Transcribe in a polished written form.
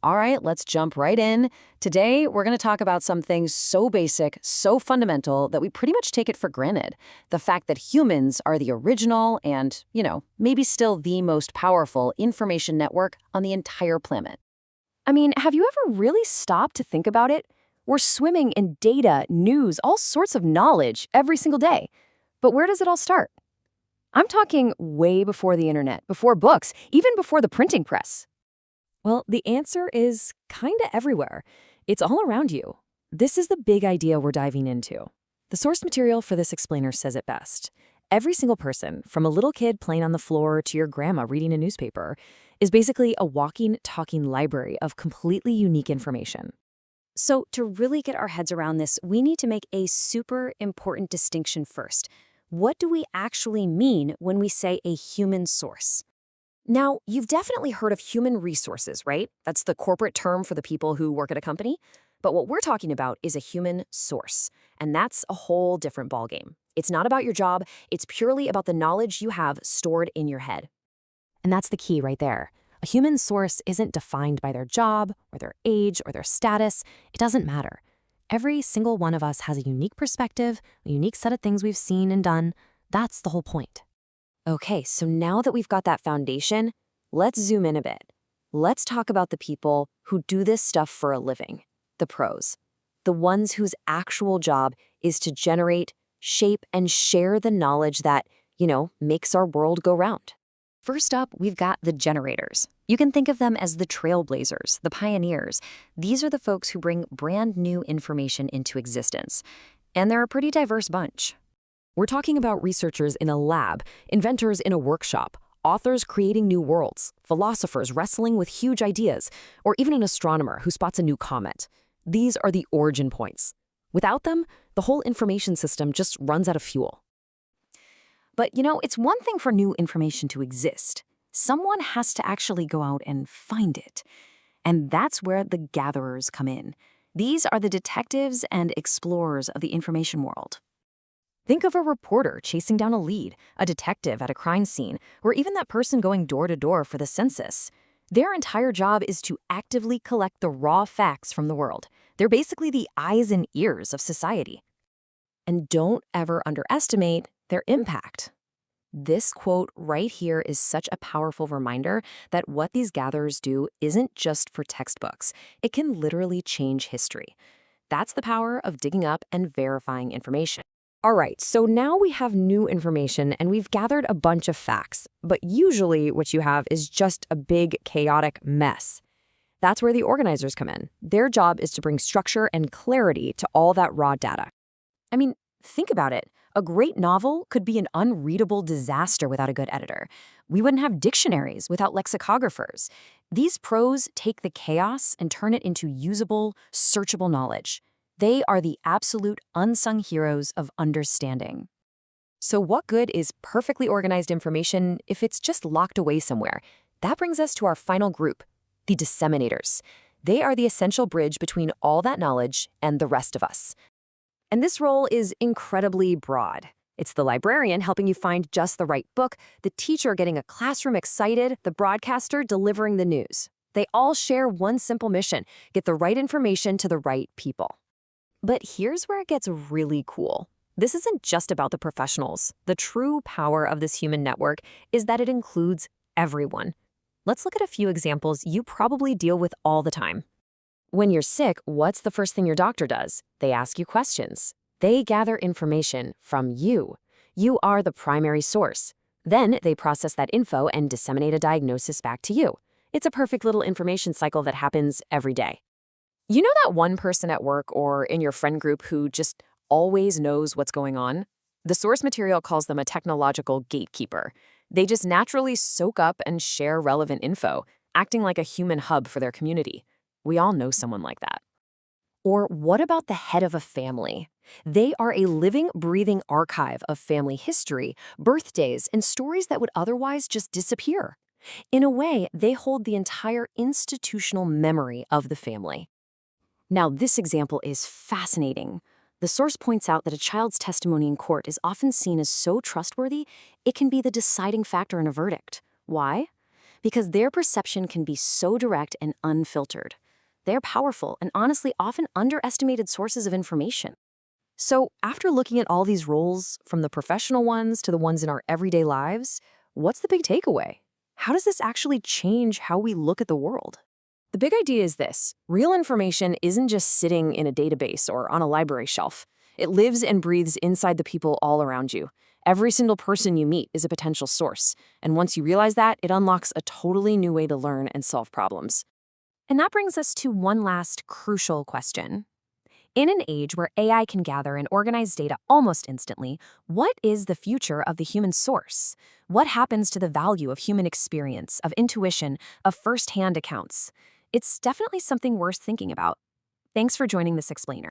All right, let's jump right in. Today, we're going to talk about something so basic, so fundamental that we pretty much take it for granted. The fact that humans are the original and, maybe still the most powerful information network on the entire planet. I mean, have you ever really stopped to think about it? We're swimming in data, news, all sorts of knowledge every single day. But where does it all start? I'm talking way before the internet, before books, even before the printing press. Well, the answer is kinda everywhere. It's all around you. This is the big idea we're diving into. The source material for this explainer says it best. Every single person, from a little kid playing on the floor to your grandma reading a newspaper, is basically a walking, talking library of completely unique information. So, to really get our heads around this, we need to make a super important distinction first. What do we actually mean when we say a human source? Now, you've definitely heard of human resources, right? That's the corporate term for the people who work at a company. But what we're talking about is a human source, and that's a whole different ballgame. It's not about your job, it's purely about the knowledge you have stored in your head. And that's the key right there. A human source isn't defined by their job, or their age, or their status. It doesn't matter. Every single one of us has a unique perspective, a unique set of things we've seen and done. That's the whole point. Okay, so now that we've got that foundation, let's zoom in a bit. Let's talk about the people who do this stuff for a living, the pros, the ones whose actual job is to generate, shape, and share the knowledge that, makes our world go round. First up, we've got the generators. You can think of them as the trailblazers, the pioneers. These are the folks who bring brand new information into existence. And they're a pretty diverse bunch. We're talking about researchers in a lab, inventors in a workshop, authors creating new worlds, philosophers wrestling with huge ideas, or even an astronomer who spots a new comet. These are the origin points. Without them, the whole information system just runs out of fuel. But, it's one thing for new information to exist. Someone has to actually go out and find it. And that's where the gatherers come in. These are the detectives and explorers of the information world. Think of a reporter chasing down a lead, a detective at a crime scene, or even that person going door to door for the census. Their entire job is to actively collect the raw facts from the world. They're basically the eyes and ears of society. And don't ever underestimate their impact. This quote right here is such a powerful reminder that what these gatherers do isn't just for textbooks. It can literally change history. That's the power of digging up and verifying information. All right, so now we have new information and we've gathered a bunch of facts, but usually what you have is just a big chaotic mess. That's where the organizers come in. Their job is to bring structure and clarity to all that raw data. I mean, think about it. A great novel could be an unreadable disaster without a good editor. We wouldn't have dictionaries without lexicographers. These pros take the chaos and turn it into usable, searchable knowledge. They are the absolute unsung heroes of understanding. So what good is perfectly organized information if it's just locked away somewhere? That brings us to our final group, the disseminators. They are the essential bridge between all that knowledge and the rest of us. And this role is incredibly broad. It's the librarian helping you find just the right book, the teacher getting a classroom excited, the broadcaster delivering the news. They all share one simple mission: get the right information to the right people. But here's where it gets really cool. This isn't just about the professionals. The true power of this human network is that it includes everyone. Let's look at a few examples you probably deal with all the time. When you're sick, what's the first thing your doctor does? They ask you questions. They gather information from you. You are the primary source. Then they process that info and disseminate a diagnosis back to you. It's a perfect little information cycle that happens every day. You know that one person at work or in your friend group who just always knows what's going on? The source material calls them a technological gatekeeper. They just naturally soak up and share relevant info, acting like a human hub for their community. We all know someone like that. Or what about the head of a family? They are a living, breathing archive of family history, birthdays, and stories that would otherwise just disappear. In a way, they hold the entire institutional memory of the family. Now, this example is fascinating. The source points out that a child's testimony in court is often seen as so trustworthy, it can be the deciding factor in a verdict. Why? because their perception can be so direct and unfiltered. They're powerful and honestly often underestimated sources of information. So, after looking at all these roles, from the professional ones to the ones in our everyday lives, what's the big takeaway? How does this actually change how we look at the world? The big idea is this: real information isn't just sitting in a database or on a library shelf. It lives and breathes inside the people all around you. Every single person you meet is a potential source, and once you realize that, it unlocks a totally new way to learn and solve problems. And that brings us to one last crucial question. In an age where AI can gather and organize data almost instantly, what is the future of the human source? What happens to the value of human experience, of intuition, of first-hand accounts? It's definitely something worth thinking about. Thanks for joining this explainer.